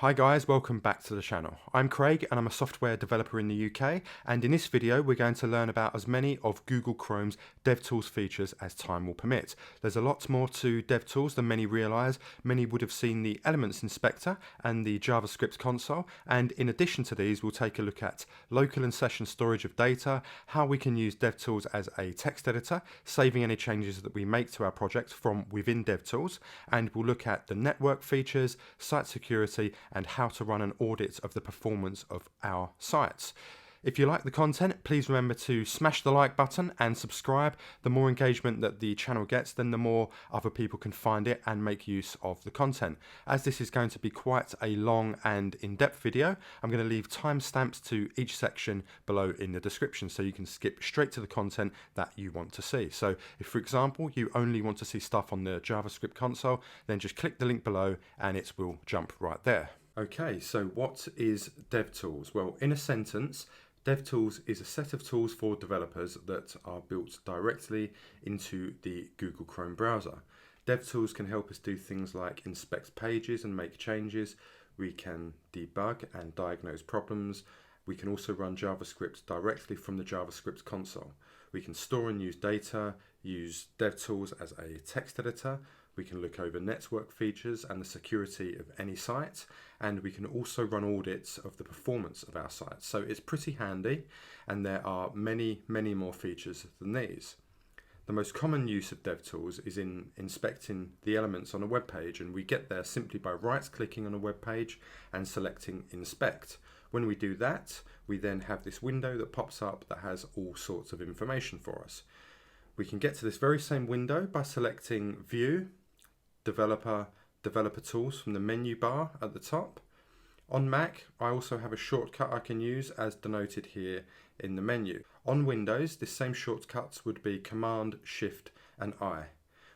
Hi guys, welcome back to the channel. I'm Craig and I'm a software developer in the UK, and in this video we're going to learn about as many of Google Chrome's DevTools features as time will permit. There's a lot more to DevTools than many realise. Many would have seen the Elements Inspector and the JavaScript Console, and in addition to these we'll take a look at local and session storage of data, how we can use DevTools as a text editor, saving any changes that we make to our project from within DevTools, and we'll look at the network features, site security, and how to run an audit of the performance of our sites. If you like the content, please remember to smash the like button and subscribe. The more engagement that the channel gets, then the more other people can find it and make use of the content. As this is going to be quite a long and in-depth video, I'm going to leave timestamps to each section below in the description so you can skip straight to the content that you want to see. So if, for example, you only want to see stuff on the JavaScript console, then just click the link below and it will jump right there. Okay, so what is DevTools? Well, in a sentence, DevTools is a set of tools for developers that are built directly into the Google Chrome browser. DevTools can help us do things like inspect pages and make changes. We can debug and diagnose problems. We can also run JavaScript directly from the JavaScript console. We can store and use data, use DevTools as a text editor. We can look over network features and the security of any site, and we can also run audits of the performance of our site. So it's pretty handy, and there are many more features than these. The most common use of DevTools is in inspecting the elements on a web page, and we get there simply by right-clicking on a web page and selecting Inspect. When we do that, we then have this window that pops up that has all sorts of information for us. We can get to this very same window by selecting View, Developer Tools from the menu bar at the top. On Mac, I also have a shortcut I can use as denoted here in the menu. On Windows, this same shortcuts would be Command, Shift and I.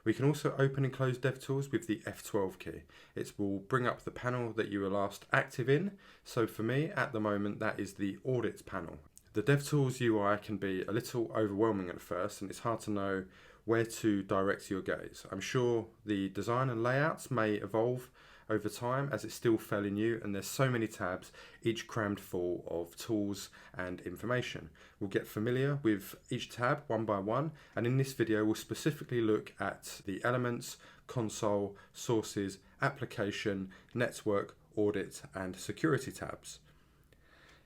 We can also open and close DevTools with the F12 key. It will bring up the panel that you were last active in. So for me, at the moment, that is the Audit Panel. The DevTools UI can be a little overwhelming at first, and it's hard to know where to direct your gaze. I'm sure the design and layouts may evolve over time as it's still fairly new, and there's so many tabs, each crammed full of tools and information. We'll get familiar with each tab one by one, and in this video we'll specifically look at the Elements, Console, Sources, Application, Network, Audit and Security tabs.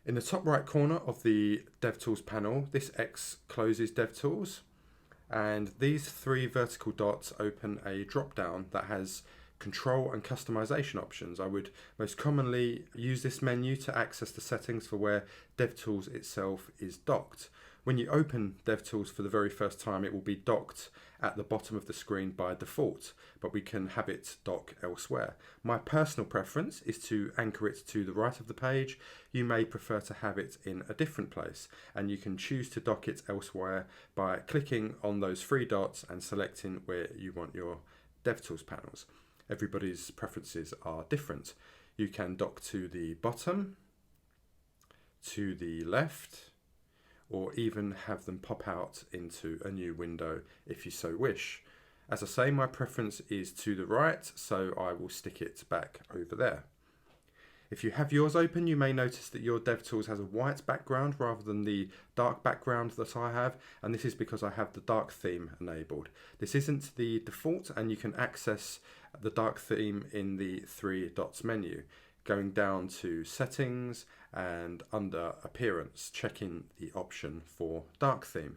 In the top right corner of the DevTools panel, this X closes DevTools, and these three vertical dots open a drop-down that has control and customization options. I would most commonly use this menu to access the settings for where DevTools itself is docked. When you open DevTools for the very first time, it will be docked at the bottom of the screen by default, but we can have it dock elsewhere. My personal preference is to anchor it to the right of the page. You may prefer to have it in a different place, and you can choose to dock it elsewhere by clicking on those three dots and selecting where you want your DevTools panels. Everybody's preferences are different. You can dock to the bottom, to the left, or even have them pop out into a new window if you so wish. As I say, my preference is to the right, so I will stick it back over there. If you have yours open, you may notice that your DevTools has a white background rather than the dark background that I have, and this is because I have the dark theme enabled. This isn't the default, and you can access the dark theme in the three dots menu, going down to Settings and under Appearance, checking the option for dark theme.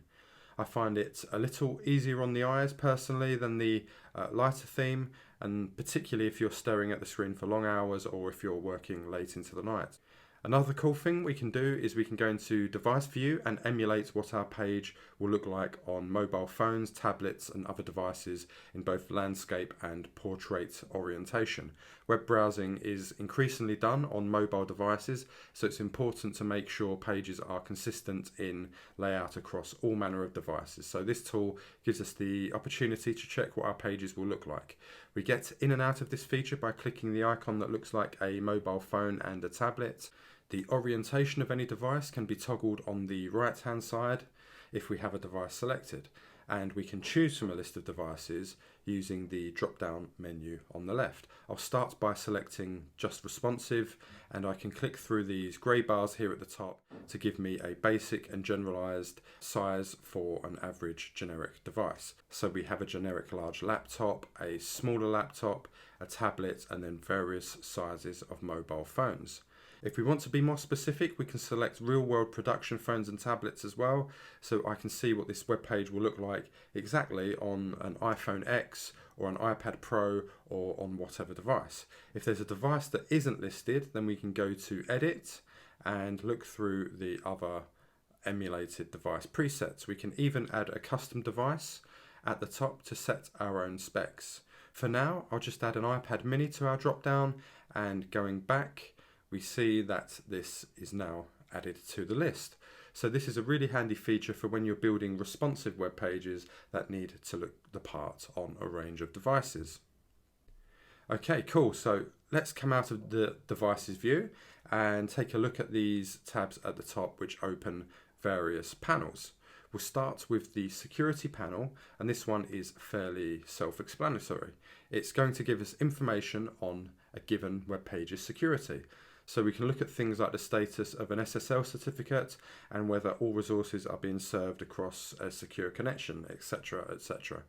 I find it a little easier on the eyes personally than the lighter theme, and particularly if you're staring at the screen for long hours or if you're working late into the night. Another cool thing we can do is we can go into device view and emulate what our page will look like on mobile phones, tablets and other devices in both landscape and portrait orientation. Web browsing is increasingly done on mobile devices, so it's important to make sure pages are consistent in layout across all manner of devices. So this tool gives us the opportunity to check what our pages will look like. We get in and out of this feature by clicking the icon that looks like a mobile phone and a tablet. The orientation of any device can be toggled on the right hand side if we have a device selected. and we can choose from a list of devices using the drop down menu on the left. I'll start by selecting just responsive, and I can click through these grey bars here at the top to give me a basic and generalized size for an average generic device. So we have a generic large laptop, a smaller laptop, a tablet, and then various sizes of mobile phones. If we want to be more specific, we can select real-world production phones and tablets as well, so I can see what this web page will look like exactly on an iPhone X or an iPad Pro or on whatever device. If there's a device that isn't listed, then we can go to Edit and look through the other emulated device presets. We can even add a custom device at the top to set our own specs. For now, I'll just add an iPad mini to our drop-down, and going back, we see that this is now added to the list. So this is a really handy feature for when you're building responsive web pages that need to look the part on a range of devices. Okay, cool. So let's come out of the devices view and take a look at these tabs at the top, which open various panels. We'll start with the security panel, and this one is fairly self-explanatory. It's going to give us information on a given web page's security. So we can look at things like the status of an SSL certificate and whether all resources are being served across a secure connection, etc., etc.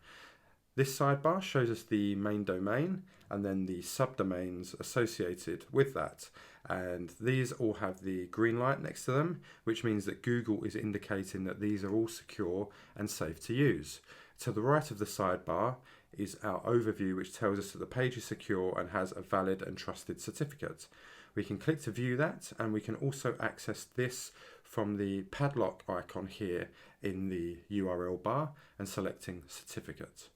This sidebar shows us the main domain and then the subdomains associated with that. And these all have the green light next to them, which means that Google is indicating that these are all secure and safe to use. To the right of the sidebar is our overview, which tells us that the page is secure and has a valid and trusted certificate. We can click to view that, and we can also access this from the padlock icon here in the URL bar and selecting certificate.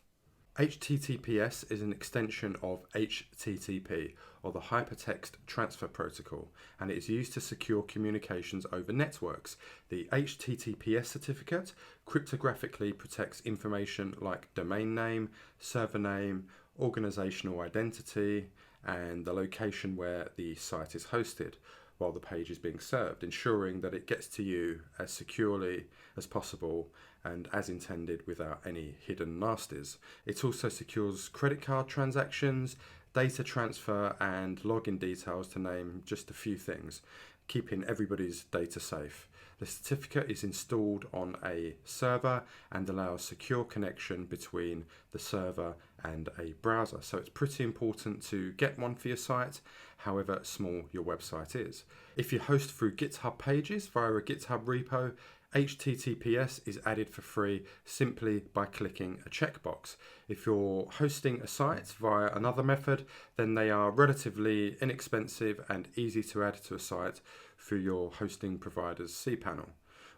HTTPS is an extension of HTTP, or the Hypertext Transfer Protocol, and it is used to secure communications over networks. The HTTPS certificate cryptographically protects information like domain name, server name, organizational identity, and the location where the site is hosted while the page is being served, ensuring that it gets to you as securely as possible and as intended without any hidden nasties. It also secures credit card transactions, data transfer, and login details, to name just a few things, keeping everybody's data safe. The certificate is installed on a server and allows secure connection between the server and a browser. So it's pretty important to get one for your site, however small your website is. If you host through GitHub Pages via a GitHub repo, HTTPS is added for free simply by clicking a checkbox. If you're hosting a site via another method, then they are relatively inexpensive and easy to add to a site through your hosting provider's cPanel.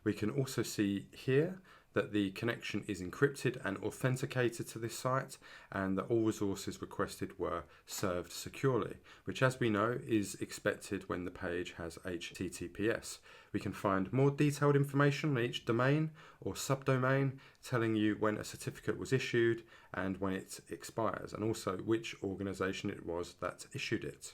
We can also see here that the connection is encrypted and authenticated to this site, and that all resources requested were served securely, which, as we know, is expected when the page has HTTPS. We can find more detailed information on each domain or subdomain, telling you when a certificate was issued and when it expires, and also which organization it was that issued it.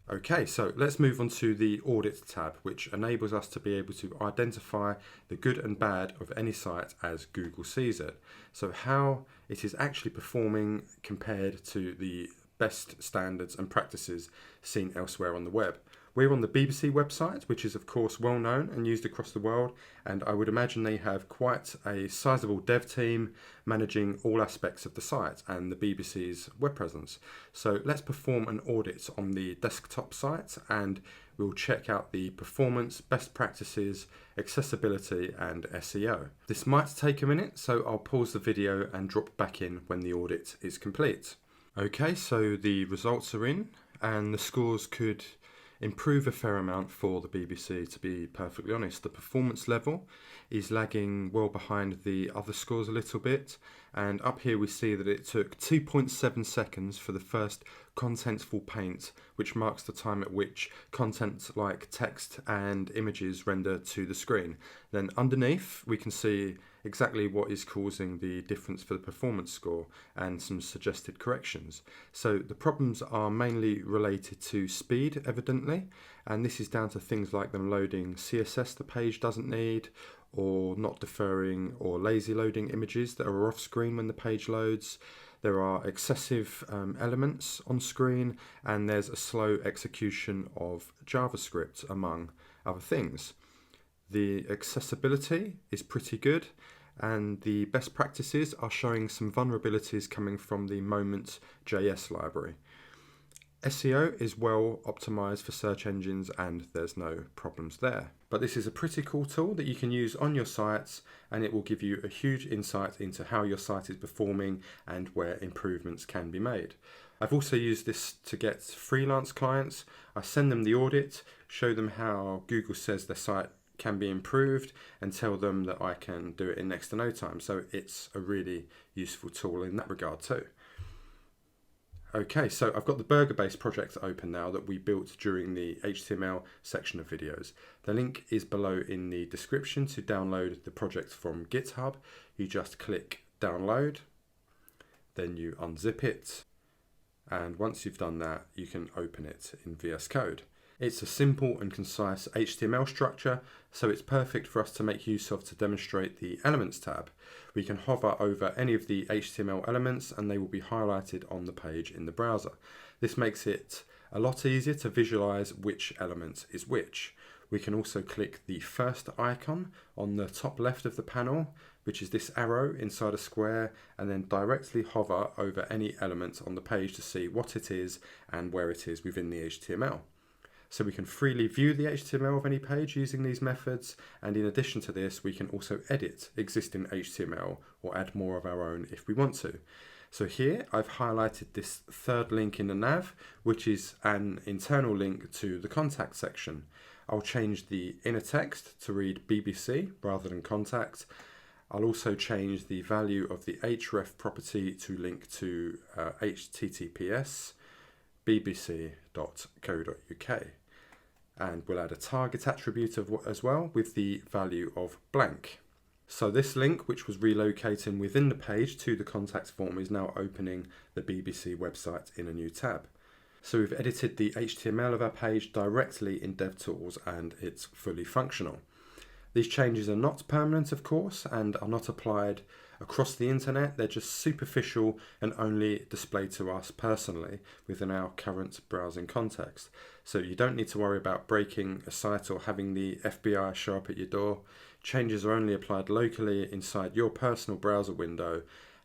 Okay, so let's move on to the Audit tab, which enables us to be able to identify the good and bad of any site as Google sees it. So how it is actually performing compared to the best standards and practices seen elsewhere on the web. We're on the BBC website, which is of course well known and used across the world, and I would imagine they have quite a sizable dev team managing all aspects of the site and the BBC's web presence. So let's perform an audit on the desktop site, and we'll check out the performance, best practices, accessibility, and SEO. This might take a minute, so I'll pause the video and drop back in when the audit is complete. Okay, so the results are in, and the scores could improve a fair amount for the BBC, to be perfectly honest. The performance level is lagging well behind the other scores a little bit, and up here we see that it took 2.7 seconds for the first contentful paint, which marks the time at which content like text and images render to the screen. Then underneath we can see exactly what is causing the difference for the performance score and some suggested corrections. So the problems are mainly related to speed, evidently, and this is down to things like them loading CSS the page doesn't need, or not deferring or lazy loading images that are off screen when the page loads. There are excessive elements on screen, and there's a slow execution of JavaScript, among other things. The accessibility is pretty good, and the best practices are showing some vulnerabilities coming from the Moment.js library. SEO is well optimized for search engines, and there's no problems there. But this is a pretty cool tool that you can use on your sites, and it will give you a huge insight into how your site is performing and where improvements can be made. I've also used this to get freelance clients. I send them the audit, show them how Google says their site can be improved, and tell them that I can do it in next to no time. So it's a really useful tool in that regard too. Okay, so I've got the burger-based project open now that we built during the HTML section of videos. The link is below in the description to download the project from GitHub. You just click download, then you unzip it, and once you've done that, you can open it in VS Code. It's a simple and concise HTML structure, so it's perfect for us to make use of to demonstrate the Elements tab. We can hover over any of the HTML elements and they will be highlighted on the page in the browser. This makes it a lot easier to visualize which element is which. We can also click the first icon on the top left of the panel, which is this arrow inside a square, and then directly hover over any element on the page to see what it is and where it is within the HTML. So we can freely view the HTML of any page using these methods, and in addition to this we can also edit existing HTML or add more of our own if we want to. So here I've highlighted this third link in the nav, which is an internal link to the contact section. I'll change the inner text to read BBC rather than contact. I'll also change the value of the href property to link to https bbc.co.uk. And we'll add a target attribute as well with the value of blank. So this link, which was relocating within the page to the contact form, is now opening the BBC website in a new tab. So we've edited the HTML of our page directly in DevTools and it's fully functional. These changes are not permanent, of course, and are not applied across the internet. They're just superficial and only displayed to us personally within our current browsing context. So you don't need to worry about breaking a site or having the FBI show up at your door. Changes are only applied locally inside your personal browser window.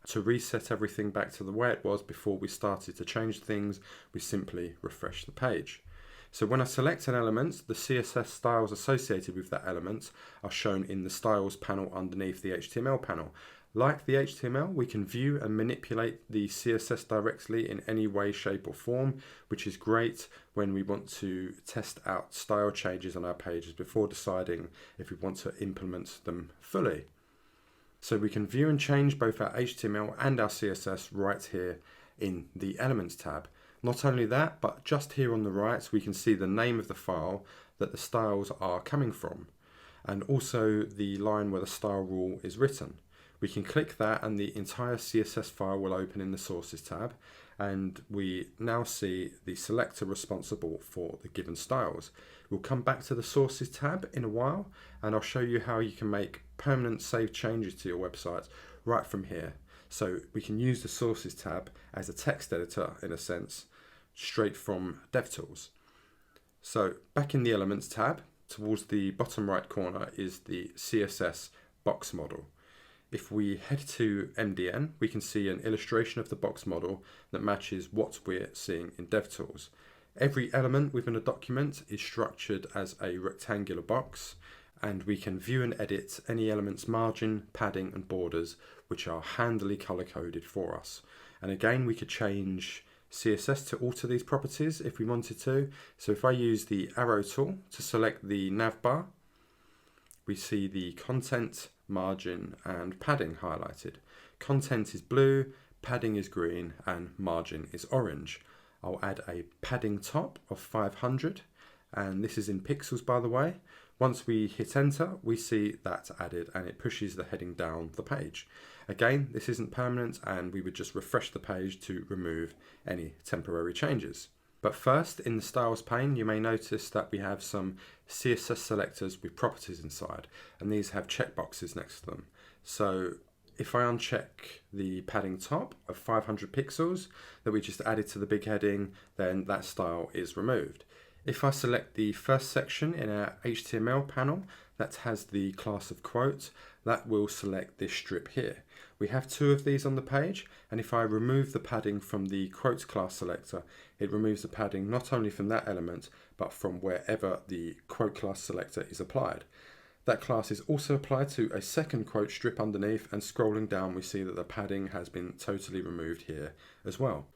To reset everything back to the way it was before we started to change things, we simply refresh the page. So when I select an element, the CSS styles associated with that element are shown in the styles panel underneath the HTML panel. Like the HTML, we can view and manipulate the CSS directly in any way, shape or form, which is great when we want to test out style changes on our pages before deciding if we want to implement them fully. So we can view and change both our HTML and our CSS right here in the Elements tab. Not only that, but just here on the right, we can see the name of the file that the styles are coming from, and also the line where the style rule is written. We can click that and the entire CSS file will open in the Sources tab, and we now see the selector responsible for the given styles. We'll come back to the Sources tab in a while, and I'll show you how you can make permanent save changes to your website right from here. So we can use the Sources tab as a text editor in a sense, straight from DevTools. So back in the Elements tab, towards the bottom right corner is the CSS box model. If we head to MDN, we can see an illustration of the box model that matches what we're seeing in DevTools. Every element within a document is structured as a rectangular box, and we can view and edit any element's margin, padding and borders, which are handily color-coded for us. And again, we could change CSS to alter these properties if we wanted to. So if I use the arrow tool to select the navbar, we see the content, margin and padding highlighted. Content is blue, padding is green and margin is orange. I'll add a padding top of 500, and this is in pixels by the way. Once we hit enter, we see that added and it pushes the heading down the page. Again, this isn't permanent and we would just refresh the page to remove any temporary changes. But first, in the styles pane, you may notice that we have some CSS selectors with properties inside, and these have checkboxes next to them. So if I uncheck the padding top of 500 pixels that we just added to the big heading, then that style is removed. If I select the first section in our HTML panel that has the class of quote, that will select this strip here. We have two of these on the page, and if I remove the padding from the quotes class selector, it removes the padding not only from that element, but from wherever the quote class selector is applied. That class is also applied to a second quote strip underneath, and scrolling down we see that the padding has been totally removed here as well.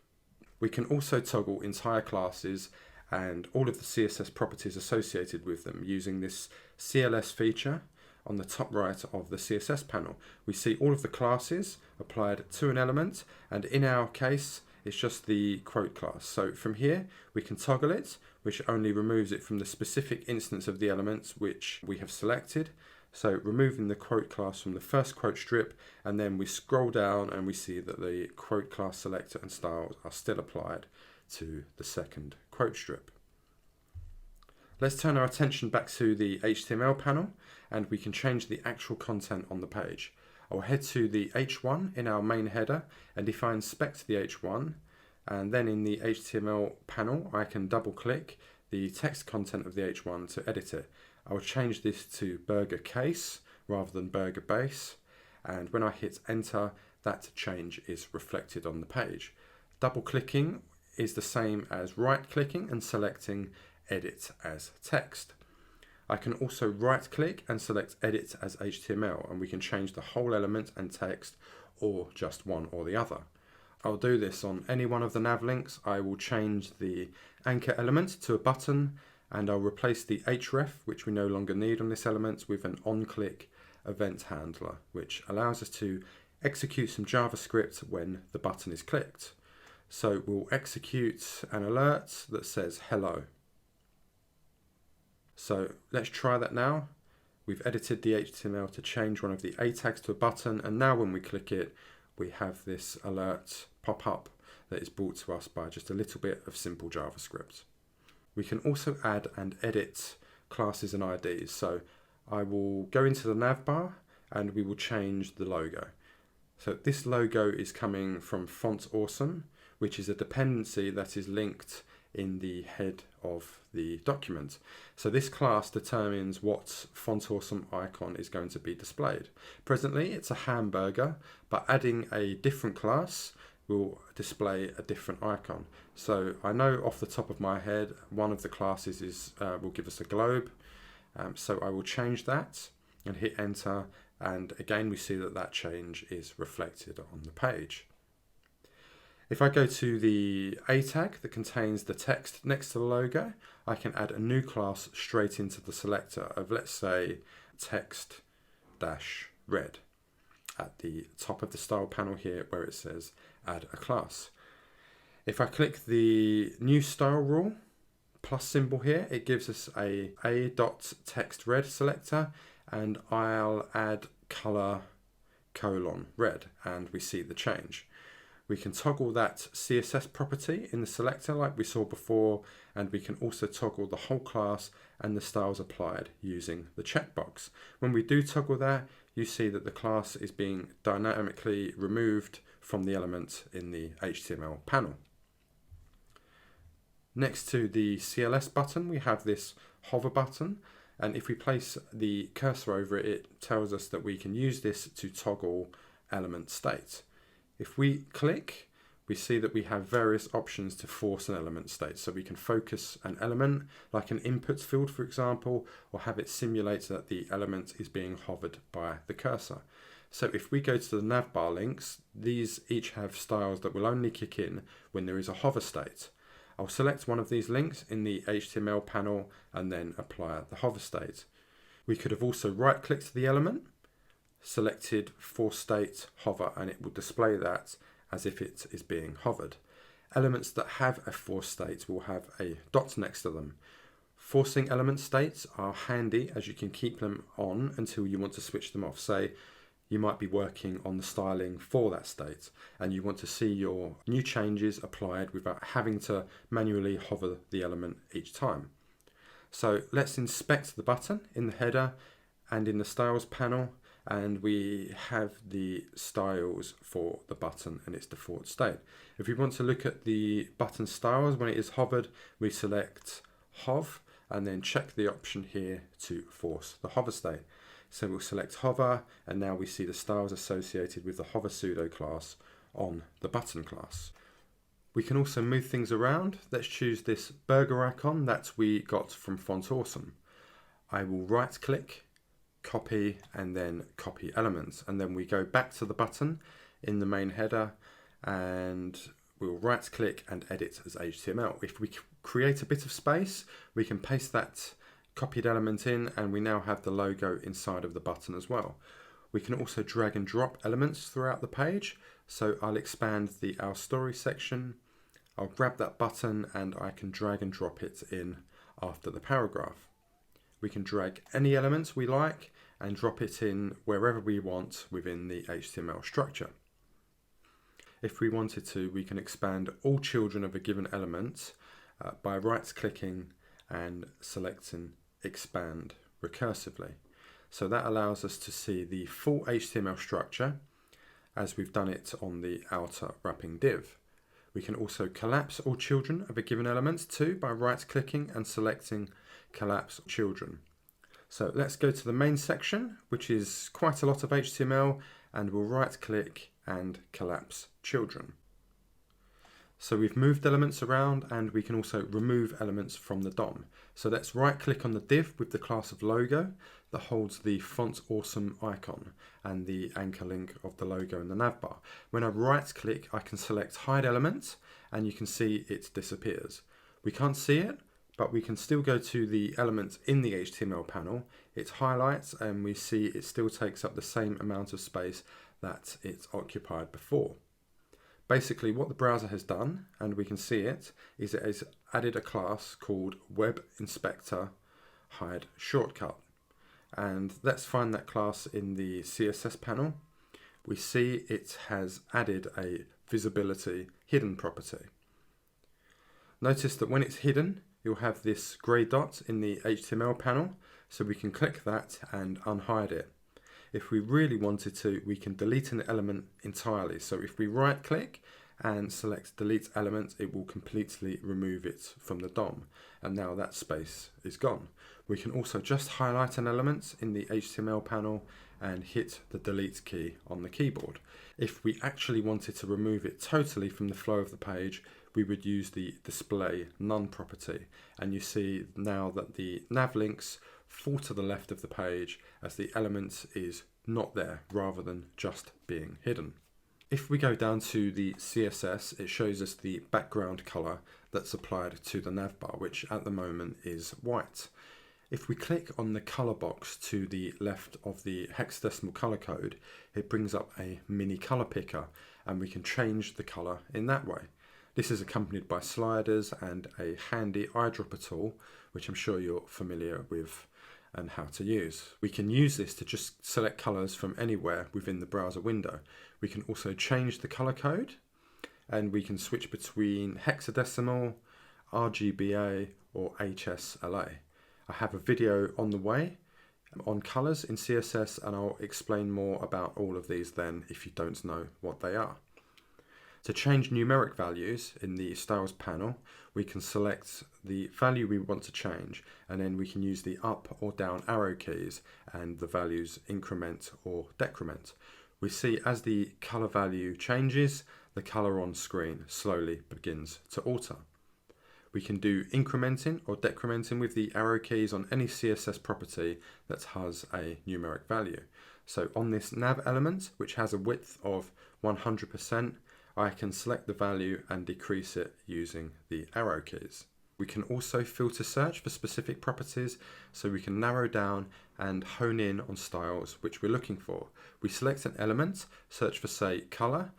We can also toggle entire classes and all of the CSS properties associated with them using this CLS feature on the top right of the CSS panel. We see all of the classes applied to an element, and in our case it's just the quote class. So from here we can toggle it, which only removes it from the specific instance of the elements which we have selected. So removing the quote class from the first quote strip, and then we scroll down and we see that the quote class selector and styles are still applied to the second quote strip. Let's turn our attention back to the HTML panel, and we can change the actual content on the page. I'll head to the H1 in our main header, and if I inspect the H1, and then in the HTML panel I can double click the text content of the H1 to edit it. I will change this to burger case rather than burger base, and when I hit enter, that change is reflected on the page. Double clicking is the same as right clicking and selecting edit as text. I can also right click and select edit as HTML, and we can change the whole element and text or just one or the other. I'll do this on any one of the nav links. I will change the anchor element to a button, and I'll replace the href, which we no longer need on this element, with an on-click event handler, which allows us to execute some JavaScript when the button is clicked. So we'll execute an alert that says hello. So let's try that now. We've edited the HTML to change one of the A tags to a button, and now when we click it, we have this alert pop up that is brought to us by just a little bit of simple JavaScript. We can also add and edit classes and IDs. So I will go into the navbar and we will change the logo. So this logo is coming from Font Awesome, which is a dependency that is linked in the head of the document. So this class determines what Font Awesome icon is going to be displayed. Presently it's a hamburger, but adding a different class will display a different icon. So I know off the top of my head one of the classes will give us a globe. So I will change that and hit enter, and again we see that change is reflected on the page. If I go to the A tag that contains the text next to the logo, I can add a new class straight into the selector of, let's say, text-red at the top of the style panel here where it says add a class. If I click the new style rule plus symbol here, it gives us a a.textRed selector, and I'll add color :red, and we see the change. We can toggle that CSS property in the selector like we saw before, and we can also toggle the whole class and the styles applied using the checkbox. When we do toggle that, you see that the class is being dynamically removed from the element in the HTML panel. Next to the CLS button, we have this hover button, and if we place the cursor over it, it tells us that we can use this to toggle element state. If we click, we see that we have various options to force an element state. So we can focus an element, like an inputs field, for example, or have it simulate that the element is being hovered by the cursor. So if we go to the navbar links, these each have styles that will only kick in when there is a hover state. I'll select one of these links in the HTML panel and then apply the hover state. We could have also right-clicked the element, selected force state hover, and it will display that as if it is being hovered. Elements that have a force state will have a dot next to them. Forcing element states are handy as you can keep them on until you want to switch them off. Say you might be working on the styling for that state and you want to see your new changes applied without having to manually hover the element each time. So let's inspect the button in the header and in the styles panel, and we have the styles for the button in its default state. If we want to look at the button styles when it is hovered, we select hov and then check the option here to force the hover state. So we'll select hover, and now we see the styles associated with the hover pseudo class on the button class. We can also move things around. Let's choose this burger icon that we got from Font Awesome. I will right click, copy, and then copy elements. And then we go back to the button in the main header and we'll right click and edit as HTML. If we create a bit of space, we can paste that copied element in and we now have the logo inside of the button as well. We can also drag and drop elements throughout the page. So I'll expand the Our Story section. I'll grab that button and I can drag and drop it in after the paragraph. We can drag any elements we like and drop it in wherever we want within the HTML structure. If we wanted to, we can expand all children of a given element by right-clicking and selecting Expand recursively. So that allows us to see the full HTML structure as we've done it on the outer wrapping div. We can also collapse all children of a given element too by right-clicking and selecting Collapse Children. So let's go to the main section, which is quite a lot of HTML, and we'll right-click and collapse children. So we've moved elements around and we can also remove elements from the DOM. So let's right click on the div with the class of logo that holds the Font Awesome icon and the anchor link of the logo in the navbar. When I right click, I can select hide element and you can see it disappears. We can't see it, but we can still go to the element in the HTML panel. It highlights and we see it still takes up the same amount of space that it occupied before. Basically what the browser has done, and we can see it, is it has added a class called Web Inspector Hide Shortcut. And let's find that class in the CSS panel. We see it has added a visibility hidden property. Notice that when it's hidden, you'll have this grey dot in the HTML panel, so we can click that and unhide it. If we really wanted to, we can delete an element entirely. So if we right click and select delete element, it will completely remove it from the DOM. And now that space is gone. We can also just highlight an element in the HTML panel and hit the delete key on the keyboard. If we actually wanted to remove it totally from the flow of the page, we would use the display none property. And you see now that the nav links fall to the left of the page as the element is not there rather than just being hidden. If we go down to the CSS, it shows us the background color that's applied to the navbar, which at the moment is white. If we click on the color box to the left of the hexadecimal color code, it brings up a mini color picker and we can change the color in that way. This is accompanied by sliders and a handy eyedropper tool, which I'm sure you're familiar with and how to use. We can use this to just select colors from anywhere within the browser window. We can also change the color code and we can switch between hexadecimal, RGBA or HSLA. I have a video on the way on colors in CSS and I'll explain more about all of these then if you don't know what they are. To change numeric values in the styles panel, we can select the value we want to change and then we can use the up or down arrow keys and the values increment or decrement. We see as the color value changes, the color on screen slowly begins to alter. We can do incrementing or decrementing with the arrow keys on any CSS property that has a numeric value. So on this nav element, which has a width of 100%, I can select the value and decrease it using the arrow keys. We can also filter search for specific properties, so we can narrow down and hone in on styles which we're looking for. We select an element, search for say color,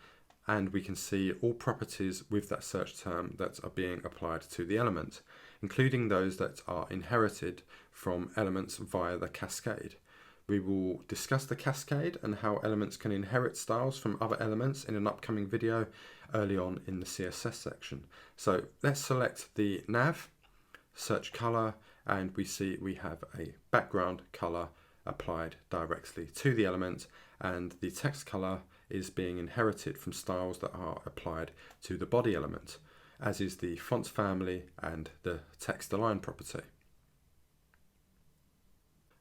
and we can see all properties with that search term that are being applied to the element. including those that are inherited from elements via the cascade. We will discuss the cascade and how elements can inherit styles from other elements in an upcoming video early on in the CSS section. So let's select the nav, search color, and we see we have a background color applied directly to the element, and the text color is being inherited from styles that are applied to the body element, as is the font family and the text align property.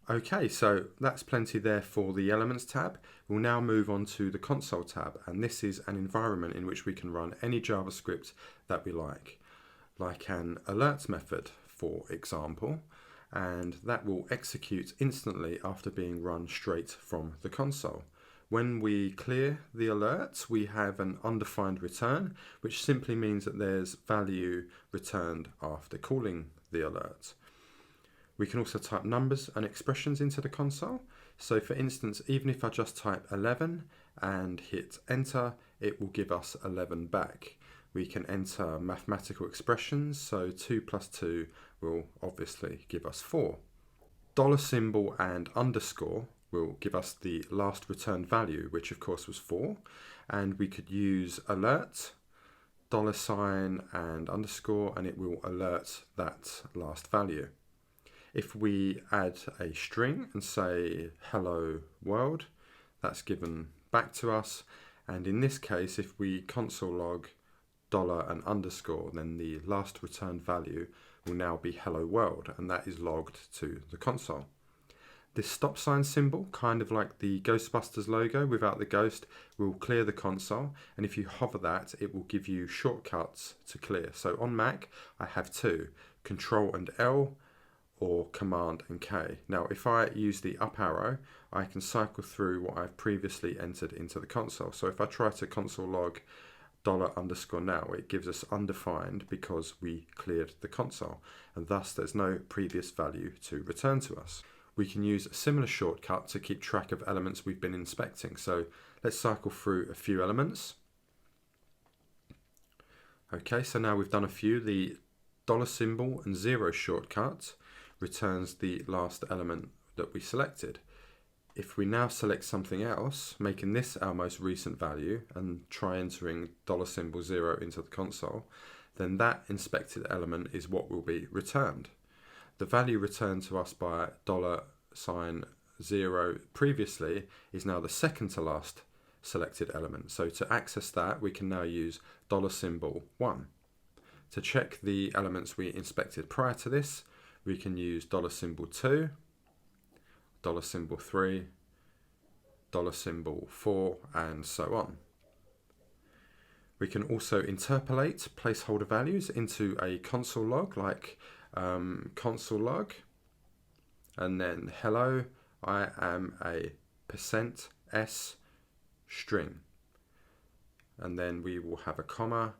Okay, so that's plenty there for the Elements tab. We'll now move on to the Console tab, and this is an environment in which we can run any JavaScript that we like an alerts method, for example, and that will execute instantly after being run straight from the console. When we clear the alert, we have an undefined return, which simply means that there's value returned after calling the alert. We can also type numbers and expressions into the console. So for instance, even if I just type 11 and hit enter, it will give us 11 back. We can enter mathematical expressions, so 2 plus 2 will obviously give us 4. $symbol and underscore will give us the last returned value, which of course was 4. And we could use alert, $sign and underscore, and it will alert that last value. If we add a string and say hello world, that's given back to us. And in this case, if we console log $ and underscore, then the last returned value will now be hello world, and that is logged to the console. This stop sign symbol, kind of like the Ghostbusters logo without the ghost, will clear the console, and if you hover that, it will give you shortcuts to clear. So on Mac, I have two, Control and L, or Command and K. Now if I use the up arrow, I can cycle through what I've previously entered into the console. So if I try to console log $_ now, it gives us undefined because we cleared the console, and thus there's no previous value to return to us. We can use a similar shortcut to keep track of elements we've been inspecting. So let's cycle through a few elements. Okay, so now we've done a few. The $symbol and 0 shortcut returns the last element that we selected. If we now select something else, making this our most recent value, and try entering $symbol 0 into the console, then that inspected element is what will be returned. The value returned to us by $0 previously is now the second to last selected element. So to access that, we can now use $symbol 1. To check the elements we inspected prior to this, we can use $symbol 2, $symbol 3, $symbol 4, and so on. We can also interpolate placeholder values into a console log, like console log, and then hello, I am a %s string. And then we will have a comma,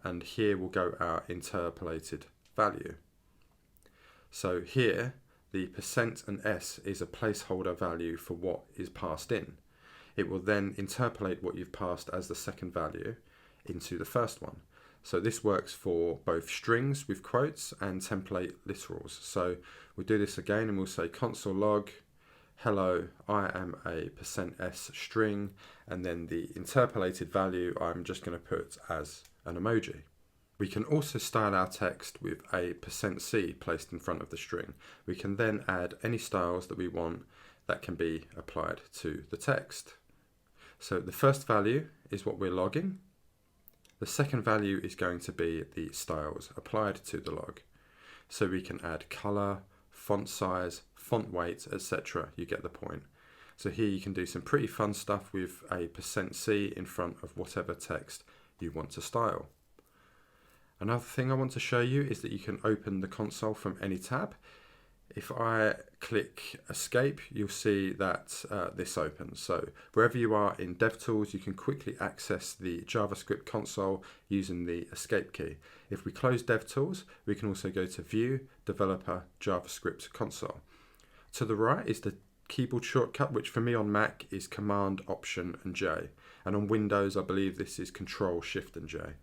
and here will go our interpolated value. So here, the % and s is a placeholder value for what is passed in. It will then interpolate what you've passed as the second value into the first one. So this works for both strings with quotes and template literals. So we'll do this again, and we'll say console log, hello, I am a %s string, and then the interpolated value I'm just going to put as an emoji. We can also style our text with a %c placed in front of the string. We can then add any styles that we want that can be applied to the text. So the first value is what we're logging. The second value is going to be the styles applied to the log. So we can add color, font size, font weight, etc. You get the point. So here you can do some pretty fun stuff with a %c in front of whatever text you want to style. Another thing I want to show you is that you can open the console from any tab. If I click escape, you'll see that this opens. So wherever you are in DevTools, you can quickly access the JavaScript console using the escape key. If we close DevTools, we can also go to View, Developer, JavaScript Console. To the right is the keyboard shortcut, which for me on Mac is Command, Option and J. And on Windows, I believe this is Control, Shift and J.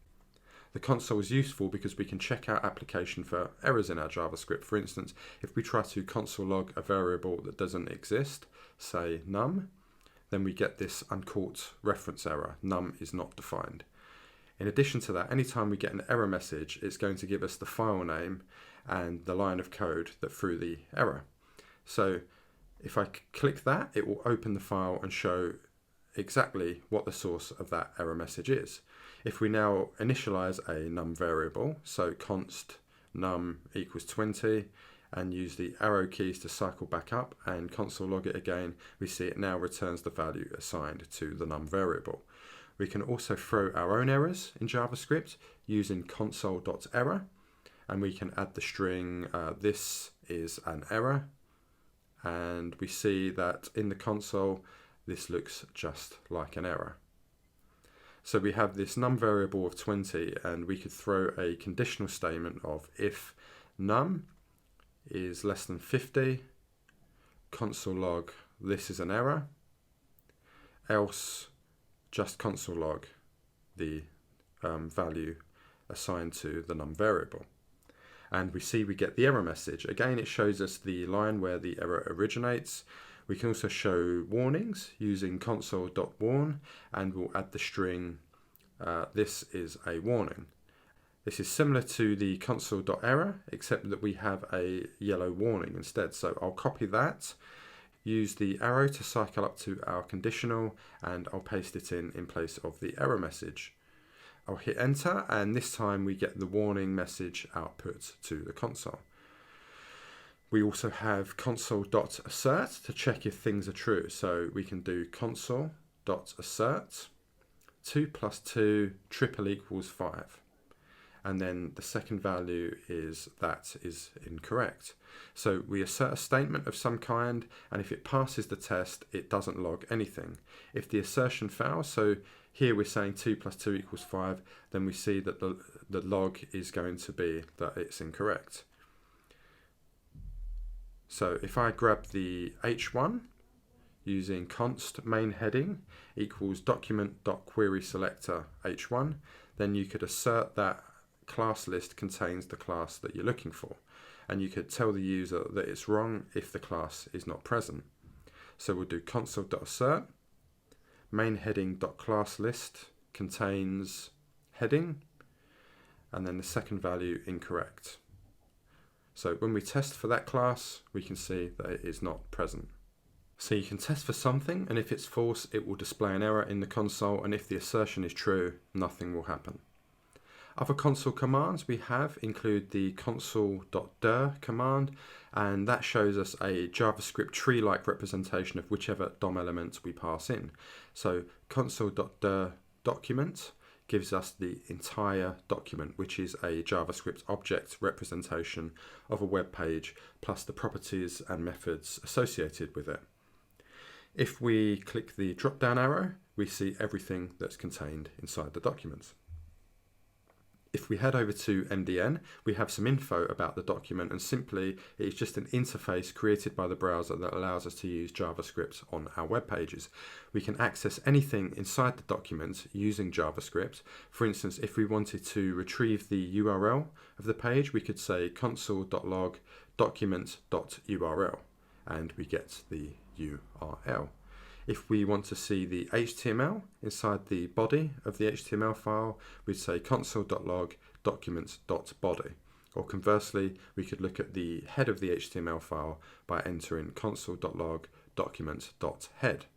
The console is useful because we can check our application for errors in our JavaScript. For instance, if we try to console log a variable that doesn't exist, say num, then we get this uncaught reference error, num is not defined. In addition to that, anytime we get an error message, it's going to give us the file name and the line of code that threw the error. So if I click that, it will open the file and show exactly what the source of that error message is. If we now initialize a num variable, so const num equals 20, and use the arrow keys to cycle back up and console log it again, we see it now returns the value assigned to the num variable. We can also throw our own errors in JavaScript using console.error, and we can add the string this is an error, and we see that in the console this looks just like an error. So we have this num variable of 20, and we could throw a conditional statement of if num is less than 50, console log this is an error, else just console log the value assigned to the num variable. And we see we get the error message. Again, it shows us the line where the error originates. We can also show warnings using console.warn, and we'll add the string this is a warning. This is similar to the console.error, except that we have a yellow warning instead. So I'll copy that, use the arrow to cycle up to our conditional, and I'll paste it in place of the error message. I'll hit enter, and this time we get the warning message output to the console. We also have console.assert to check if things are true. So we can do console.assert 2 plus 2 triple equals 5. And then the second value is that is incorrect. So we assert a statement of some kind, and if it passes the test, it doesn't log anything. If the assertion fails, so here we're saying 2 plus 2 equals 5, then we see that the log is going to be that it's incorrect. So if I grab the h1 using const main heading equals document.querySelector h1, then you could assert that class list contains the class that you're looking for, and you could tell the user that it's wrong if the class is not present. So we'll do console.assert main heading.classList contains heading, and then the second value incorrect. So when we test for that class, we can see that it is not present. So you can test for something, and if it's false, it will display an error in the console, and if the assertion is true, nothing will happen. Other console commands we have include the console.dir command, and that shows us a JavaScript tree-like representation of whichever DOM element we pass in. So console.dir document gives us the entire document, which is a JavaScript object representation of a web page, plus the properties and methods associated with it. If we click the drop-down arrow, we see everything that's contained inside the document. If we head over to MDN, we have some info about the document, and simply it's just an interface created by the browser that allows us to use JavaScript on our web pages. We can access anything inside the document using JavaScript. For instance, if we wanted to retrieve the URL of the page, we could say console.log document.url, and we get the URL. If we want to see the HTML inside the body of the HTML file, we'd say console.log documents.body. Or conversely, we could look at the head of the HTML file by entering console.log documents.head.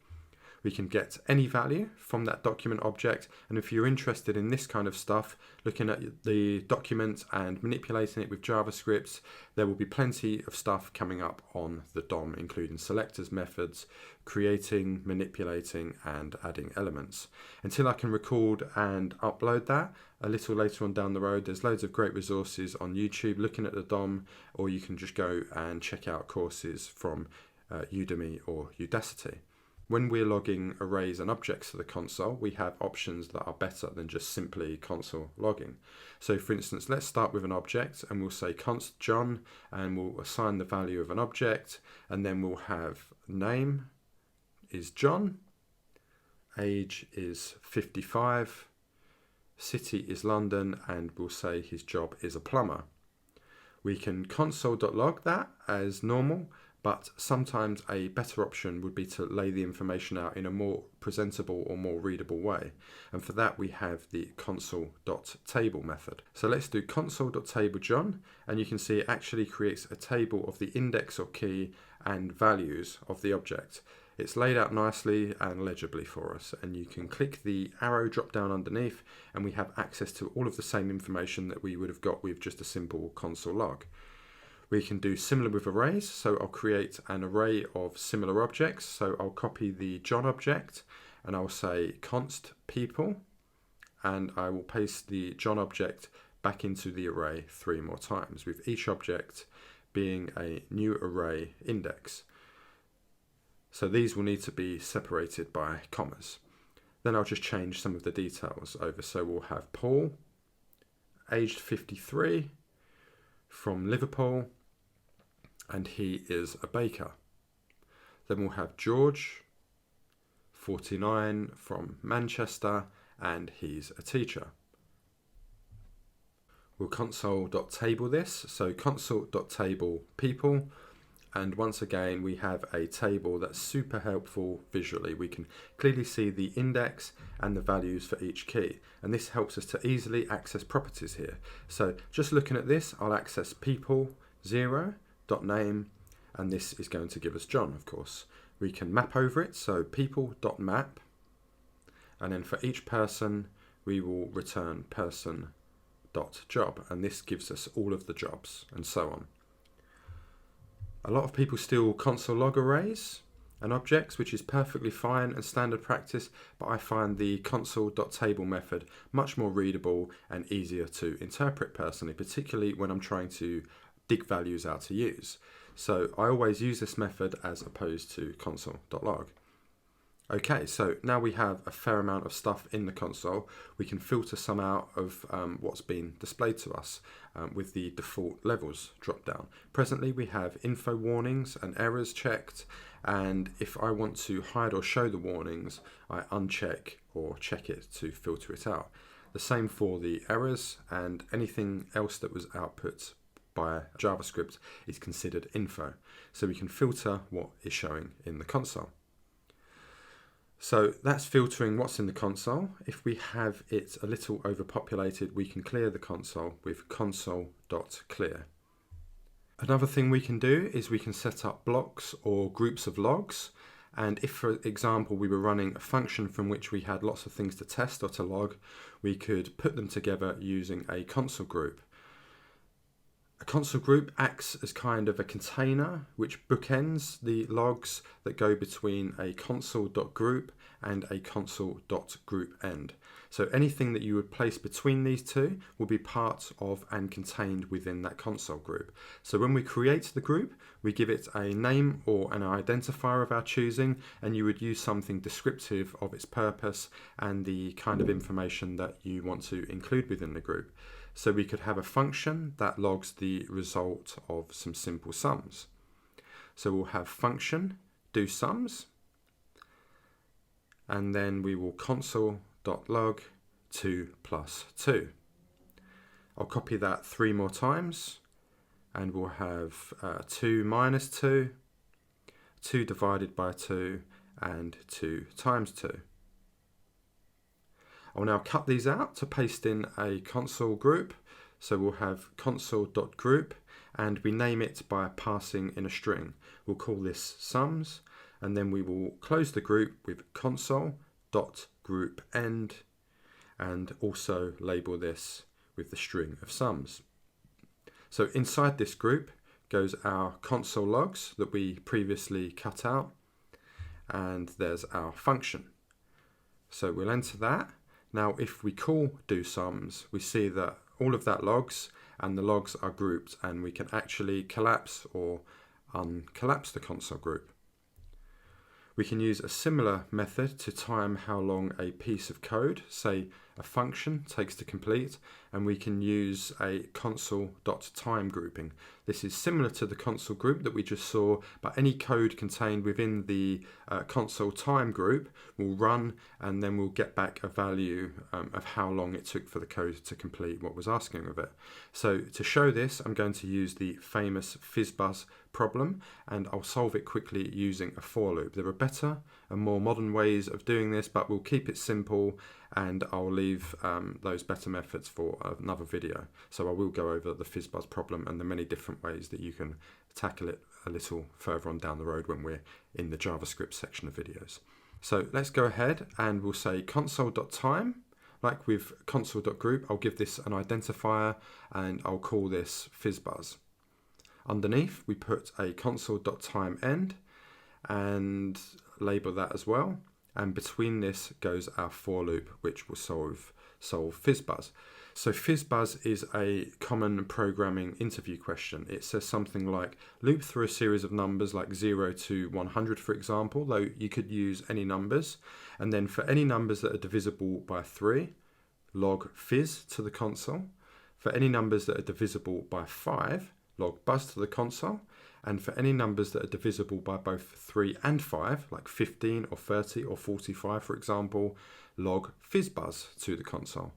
We can get any value from that document object, and if you're interested in this kind of stuff, looking at the document and manipulating it with JavaScript, there will be plenty of stuff coming up on the DOM, including selectors, methods, creating, manipulating, and adding elements. Until I can record and upload that a little later on down the road, there's loads of great resources on YouTube looking at the DOM, or you can just go and check out courses from Udemy or Udacity. When we're logging arrays and objects to the console, we have options that are better than just simply console logging. So for instance, let's start with an object, and we'll say const John, and we'll assign the value of an object, and then we'll have name is John, age is 55, city is London, and we'll say his job is a plumber. We can console.log that as normal, but sometimes a better option would be to lay the information out in a more presentable or more readable way. And for that, we have the console.table method. So let's do console.table John, and you can see it actually creates a table of the index or key and values of the object. It's laid out nicely and legibly for us, and you can click the arrow drop down underneath and we have access to all of the same information that we would have got with just a simple console log. We can do similar with arrays, so I'll create an array of similar objects. So I'll copy the John object and I'll say const people, and I will paste the John object back into the array 3 more times, with each object being a new array index. So these will need to be separated by commas. Then I'll just change some of the details over. So we'll have Paul, aged 53, from Liverpool, and he is a baker. Then we'll have George, 49, from Manchester, and he's a teacher. We'll console.table this, so console.table people. And once again, we have a table that's super helpful visually. We can clearly see the index and the values for each key. And this helps us to easily access properties here. So just looking at this, I'll access people 0.name, and this is going to give us John, of course. We can map over it, so people.map. And then for each person, we will return person.job. And this gives us all of the jobs and so on. A lot of people still console log arrays and objects, which is perfectly fine and standard practice, but I find the console.table method much more readable and easier to interpret personally, particularly when I'm trying to dig values out to use. So I always use this method as opposed to console.log. Okay, so now we have a fair amount of stuff in the console. We can filter some out of what's been displayed to us with the default levels drop down. Presently we have info warnings and errors checked, and if I want to hide or show the warnings, I uncheck or check it to filter it out. The same for the errors, and anything else that was output by JavaScript is considered info. So we can filter what is showing in the console. So that's filtering what's in the console. If we have it a little overpopulated, we can clear the console with console.clear. Another thing we can do is we can set up blocks or groups of logs. And if, for example, we were running a function from which we had lots of things to test or to log, we could put them together using a console group. A console group acts as kind of a container which bookends the logs that go between a console.group and a console.groupEnd. So anything that you would place between these two will be part of and contained within that console group. So when we create the group, we give it a name or an identifier of our choosing, and you would use something descriptive of its purpose and the kind of information that you want to include within the group. So we could have a function that logs the result of some simple sums. So we'll have function do sums, and then we will console.log 2 plus 2. I'll copy that 3 more times, and we'll have 2 minus 2, 2 divided by 2, and 2 times 2. I'll now cut these out to paste in a console group. So we'll have console.group, and we name it by passing in a string. We'll call this sums, and then we will close the group with console.groupEnd, and also label this with the string of sums. So inside this group goes our console logs that we previously cut out, and there's our function. So we'll enter that. Now if we call do sums, we see that all of that logs, and the logs are grouped, and we can actually collapse or uncollapse the console group. We can use a similar method to time how long a piece of code, say a function takes to complete, and we can use a console.time grouping. This is similar to the console group that we just saw, but any code contained within the console time group will run, and then we'll get back a value of how long it took for the code to complete what was asking of it. So to show this, I'm going to use the famous FizzBuzz problem, and I'll solve it quickly using a for loop. There are better and more modern ways of doing this, but we'll keep it simple, and I'll leave those better methods for another video. So I will go over the FizzBuzz problem and the many different ways that you can tackle it a little further on down the road when we're in the JavaScript section of videos. So let's go ahead and we'll say console.time. Like with console.group, I'll give this an identifier and I'll call this FizzBuzz. Underneath, we put a console.timeEnd and label that as well. And between this goes our for loop, which will solve FizzBuzz. So FizzBuzz is a common programming interview question. It says something like loop through a series of numbers like 0 to 100, for example, though you could use any numbers. And then for any numbers that are divisible by 3, log fizz to the console. For any numbers that are divisible by 5, log buzz to the console. And for any numbers that are divisible by both 3 and 5, like 15 or 30 or 45, for example, log fizzbuzz to the console.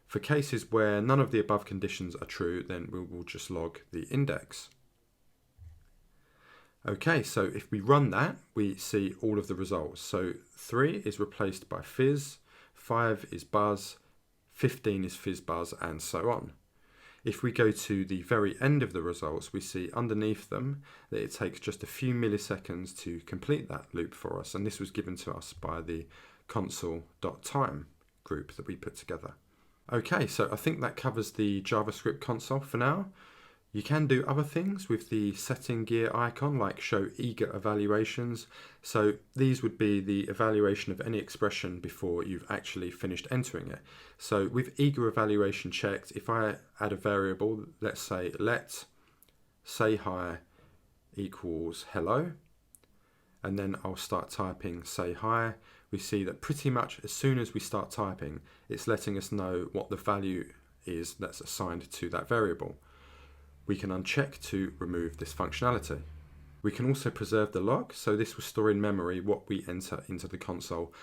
For cases where none of the above conditions are true, then we will just log the index. Okay, so if we run that, we see all of the results. So 3 is replaced by fizz, 5 is buzz, 15 is fizzbuzz, and so on. If we go to the very end of the results, we see underneath them that it takes just a few milliseconds to complete that loop for us. And this was given to us by the console.time group that we put together. Okay, so I think that covers the JavaScript console for now. You can do other things with the setting gear icon, like show eager evaluations. So these would be the evaluation of any expression before you've actually finished entering it. So with eager evaluation checked, if I add a variable, let's say let say hi equals hello, and then I'll start typing say hi, we see that pretty much as soon as we start typing, it's letting us know what the value is that's assigned to that variable. We can uncheck to remove this functionality. We can also preserve the log, so this will store in memory what we enter into the console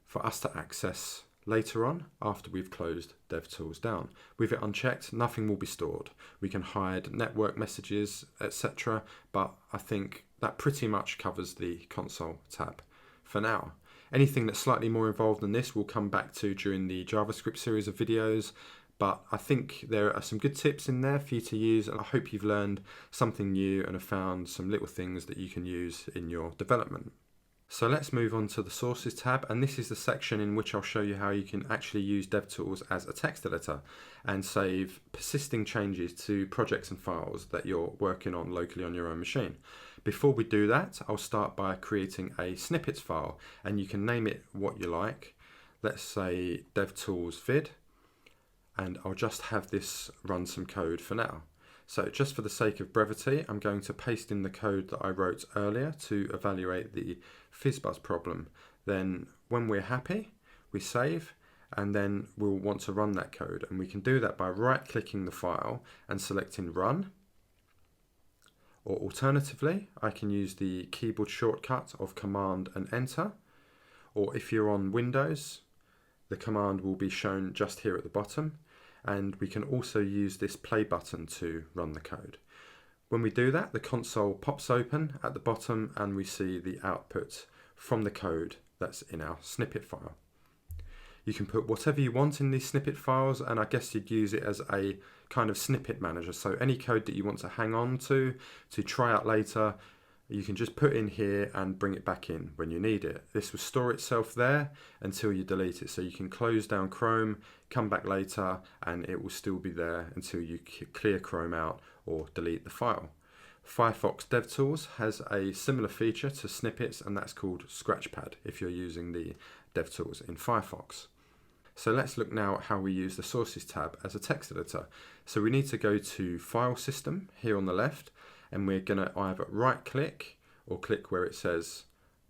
for us to access later on after we've closed DevTools down. With it unchecked, nothing will be stored. We can hide network messages, etc., but I think that pretty much covers the console tab for now. Anything that's slightly more involved than this we'll come back to during the JavaScript series of videos. But I think there are some good tips in there for you to use, and I hope you've learned something new and have found some little things that you can use in your development. So let's move on to the Sources tab, and this is the section in which I'll show you how you can actually use DevTools as a text editor and save persisting changes to projects and files that you're working on locally on your own machine. Before we do that, I'll start by creating a snippets file, and you can name it what you like. Let's say DevTools vid. And I'll just have this run some code for now. So just for the sake of brevity, I'm going to paste in the code that I wrote earlier to evaluate the FizzBuzz problem. Then when we're happy, we save, and then we'll want to run that code. And we can do that by right-clicking the file and selecting Run. Or alternatively, I can use the keyboard shortcut of Command and Enter. Or if you're on Windows, the command will be shown just here at the bottom, and we can also use this play button to run the code. When we do that, the console pops open at the bottom and we see the output from the code that's in our snippet file. You can put whatever you want in these snippet files, and I guess you'd use it as a kind of snippet manager. So any code that you want to hang on to try out later, you can just put in here and bring it back in when you need it. This will store itself there until you delete it. So you can close down Chrome, come back later, and it will still be there until you clear Chrome out or delete the file. Firefox DevTools has a similar feature to snippets, and that's called Scratchpad if you're using the DevTools in Firefox. So let's look now at how we use the Sources tab as a text editor. So we need to go to File System here on the left, and we're going to either right click or click where it says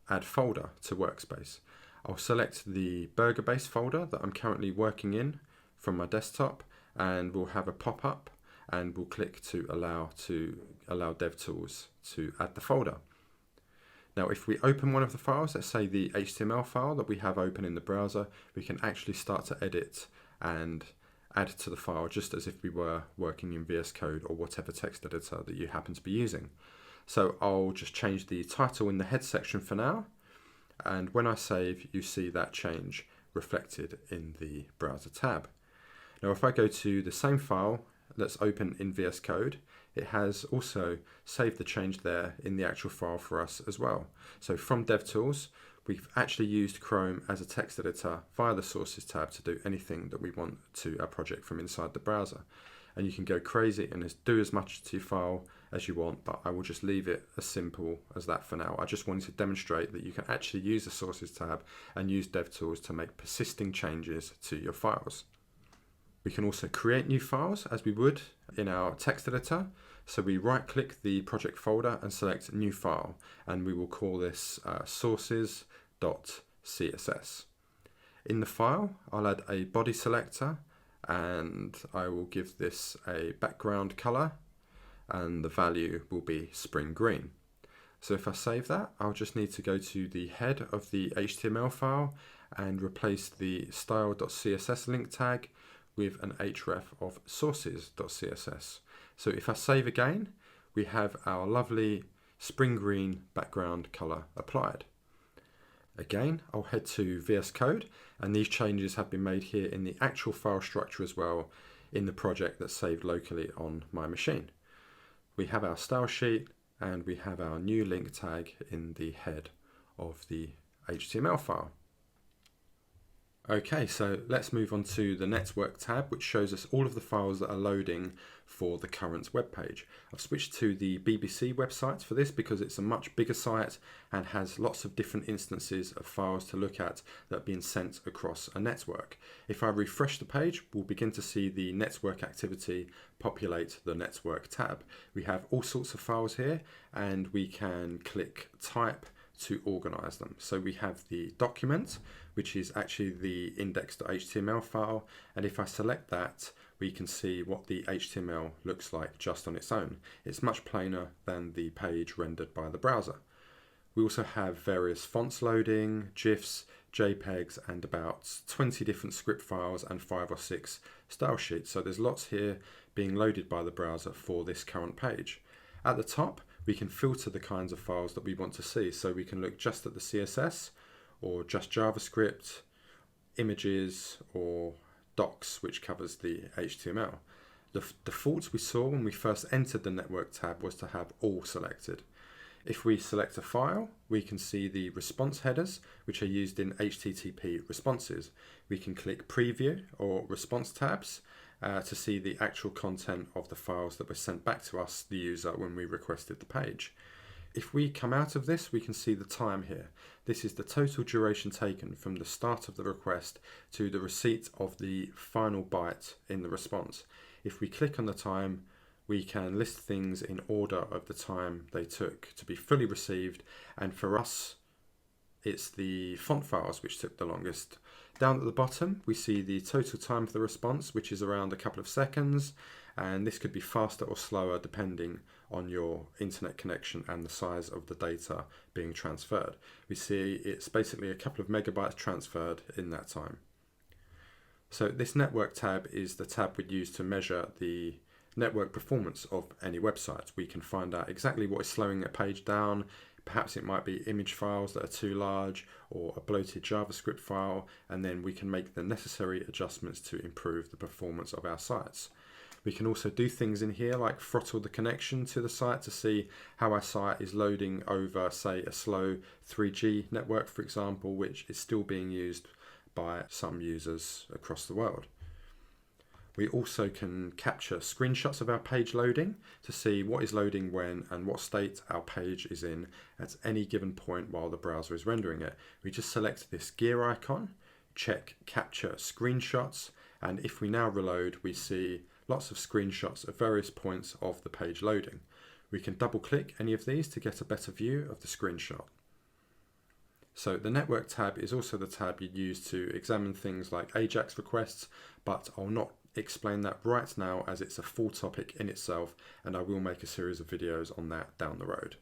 Add Folder to Workspace. I'll select the burger base folder that I'm currently working in from my desktop, and we'll have a pop-up, and we'll click to allow DevTools to add the folder. Now if we open one of the files, let's say the HTML file that we have open in the browser, we can actually start to edit and add to the file just as if we were working in VS Code or whatever text editor that you happen to be using. So I'll just change the title in the head section for now, and when I save, you see that change reflected in the browser tab. Now if I go to the same file, let's open in VS Code, it has also saved the change there in the actual file for us as well. So from DevTools, we've actually used Chrome as a text editor via the Sources tab to do anything that we want to our project from inside the browser. And you can go crazy and do as much to your file as you want, but I will just leave it as simple as that for now. I just wanted to demonstrate that you can actually use the Sources tab and use DevTools to make persisting changes to your files. We can also create new files as we would in our text editor. So we right click the project folder and select new file, and we will call this sources.css. In the file, I'll add a body selector, and I will give this a background color, and the value will be spring green. So if I save that, I'll just need to go to the head of the HTML file and replace the style.css link tag with an href of sources.css. So if I save again, we have our lovely spring green background color applied. Again, I'll head to VS Code, and these changes have been made here in the actual file structure as well in the project that's saved locally on my machine. We have our style sheet, and we have our new link tag in the head of the HTML file. Okay, so let's move on to the network tab, which shows us all of the files that are loading for the current web page. I've switched to the BBC website for this because it's a much bigger site and has lots of different instances of files to look at that are being sent across a network. If I refresh the page, we'll begin to see the network activity populate the network tab. We have all sorts of files here, and we can click type to organize them. So we have the document, which is actually the index.html file, and if I select that, we can see what the HTML looks like just on its own. It's much plainer than the page rendered by the browser. We also have various fonts loading, GIFs, JPEGs, and about 20 different script files and 5 or 6 style sheets. So there's lots here being loaded by the browser for this current page. At the top, we can filter the kinds of files that we want to see. So we can look just at the CSS, or just JavaScript, images, or docs, which covers the HTML. The default we saw when we first entered the network tab was to have all selected. If we select a file, we can see the response headers, which are used in HTTP responses. We can click preview or response tabs to see the actual content of the files that were sent back to us, the user, when we requested the page. If we come out of this, we can see the time here. This is the total duration taken from the start of the request to the receipt of the final byte in the response. If we click on the time, we can list things in order of the time they took to be fully received, and for us, it's the font files which took the longest. Down at the bottom, we see the total time for the response, which is around a couple of seconds, and this could be faster or slower depending on your internet connection and the size of the data being transferred. We see it's basically a couple of megabytes transferred in that time. So this network tab is the tab we'd use to measure the network performance of any website. We can find out exactly what is slowing a page down. Perhaps it might be image files that are too large or a bloated JavaScript file, and then we can make the necessary adjustments to improve the performance of our sites. We can also do things in here like throttle the connection to the site to see how our site is loading over, say, a slow 3G network, for example, which is still being used by some users across the world. We also can capture screenshots of our page loading to see what is loading when and what state our page is in at any given point while the browser is rendering it. We just select this gear icon, check capture screenshots, and if we now reload, we see lots of screenshots at various points of the page loading. We can double click any of these to get a better view of the screenshot. So the network tab is also the tab you use to examine things like AJAX requests, but I'll not explain that right now as it's a full topic in itself, and I will make a series of videos on that down the road.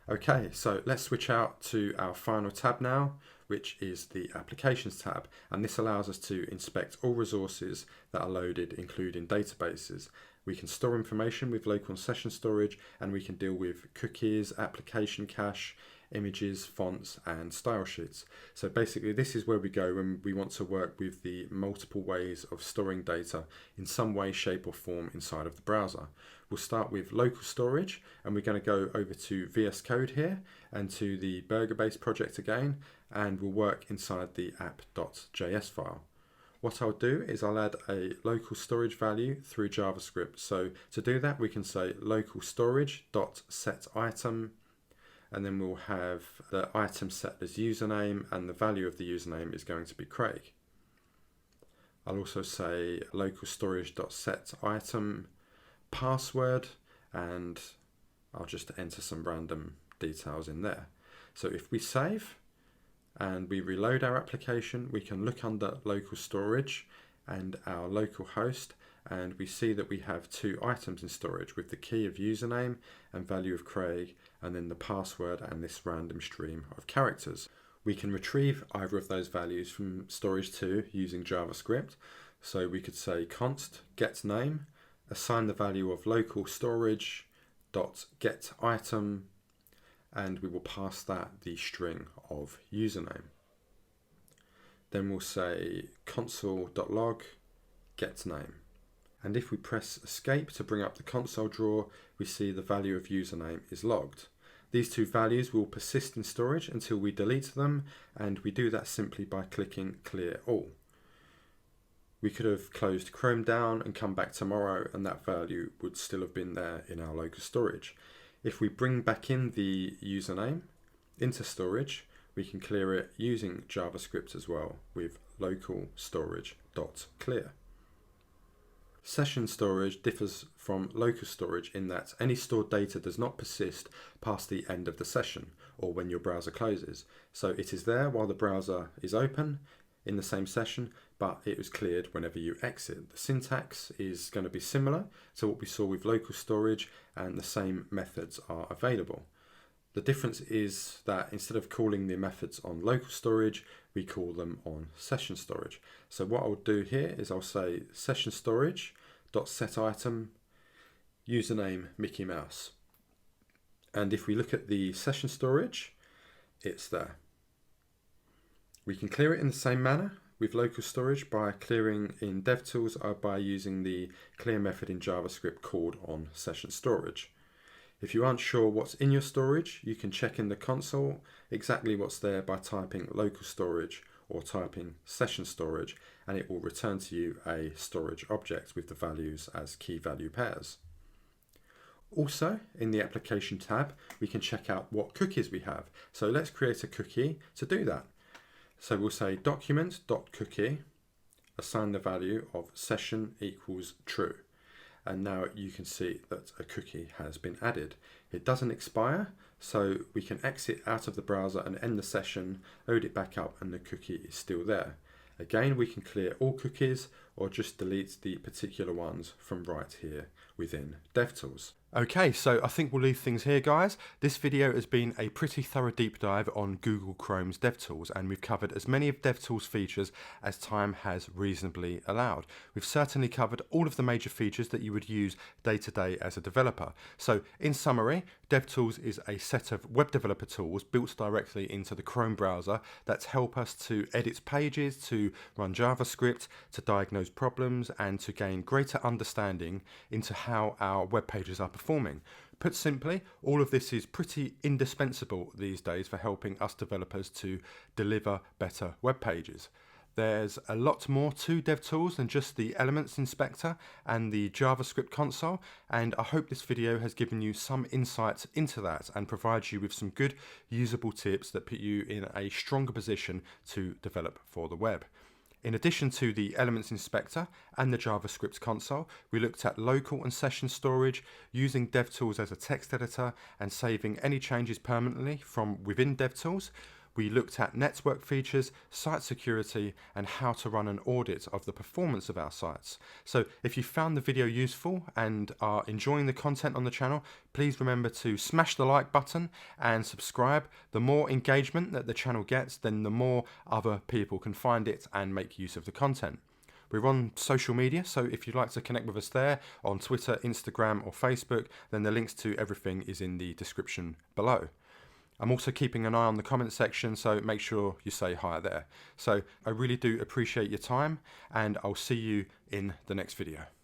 Okay, so let's switch out to our final tab now, which is the Applications tab, and this allows us to inspect all resources that are loaded, including databases. We can store information with local and session storage, and we can deal with cookies, application cache, images, fonts, and style sheets. So basically this is where we go when we want to work with the multiple ways of storing data in some way, shape or form inside of the browser. We'll start with local storage, and we're going to go over to VS Code here and to the burger-based project again, and we'll work inside the app.js file. What I'll do is I'll add a local storage value through JavaScript. So to do that, we can say local storage.setItem, and then we'll have the item set as username, and the value of the username is going to be Craig. I'll also say local storage.setItem password, and I'll just enter some random details in there. So if we save and we reload our application, we can look under local storage and our local host, and we see that we have two items in storage with the key of username and value of Craig, and then the password and this random stream of characters. We can retrieve either of those values from storage 2 using JavaScript. So we could say const getName, assign the value of local storage dot get item, and we will pass that the string of username. Then we'll say console.log getName. And if we press escape to bring up the console drawer, we see the value of username is logged. These two values will persist in storage until we delete them, and we do that simply by clicking clear all. We could have closed Chrome down and come back tomorrow, and that value would still have been there in our local storage. If we bring back in the username into storage, we can clear it using JavaScript as well with local storage.clear. Session storage differs from local storage in that any stored data does not persist past the end of the session or when your browser closes. So it is there while the browser is open in the same session, but it was cleared whenever you exit. The syntax is going to be similar to what we saw with local storage, and the same methods are available. The difference is that instead of calling the methods on local storage, we call them on session storage. So what I'll do here is I'll say session storage.setItem username Mickey Mouse. And if we look at the session storage, it's there. We can clear it in the same manner with local storage by clearing in DevTools or by using the clear method in JavaScript called on session storage. If you aren't sure what's in your storage, you can check in the console exactly what's there by typing local storage or typing session storage, and it will return to you a storage object with the values as key value pairs. Also, in the application tab, we can check out what cookies we have. So let's create a cookie to do that. So we'll say document.cookie, assign the value of session equals true. And now you can see that a cookie has been added. It doesn't expire, so we can exit out of the browser and end the session, load it back up, and the cookie is still there. Again, we can clear all cookies or just delete the particular ones from right here within DevTools. Okay, so I think we'll leave things here, guys. This video has been a pretty thorough deep dive on Google Chrome's DevTools, and we've covered as many of DevTools features as time has reasonably allowed. We've certainly covered all of the major features that you would use day to day as a developer. So in summary, DevTools is a set of web developer tools built directly into the Chrome browser that help us to edit pages, to run JavaScript, to diagnose problems, and to gain greater understanding into how our web pages are performing. Put simply, all of this is pretty indispensable these days for helping us developers to deliver better web pages. There's a lot more to DevTools than just the Elements Inspector and the JavaScript Console, and I hope this video has given you some insights into that and provides you with some good usable tips that put you in a stronger position to develop for the web. In addition to the Elements Inspector and the JavaScript Console, we looked at local and session storage, using DevTools as a text editor and saving any changes permanently from within DevTools. We looked at network features, site security, and how to run an audit of the performance of our sites. So if you found the video useful and are enjoying the content on the channel, please remember to smash the like button and subscribe. The more engagement that the channel gets, then the more other people can find it and make use of the content. We're on social media, so if you'd like to connect with us there on Twitter, Instagram or Facebook, then the links to everything is in the description below. I'm also keeping an eye on the comment section, so make sure you say hi there. So I really do appreciate your time, and I'll see you in the next video.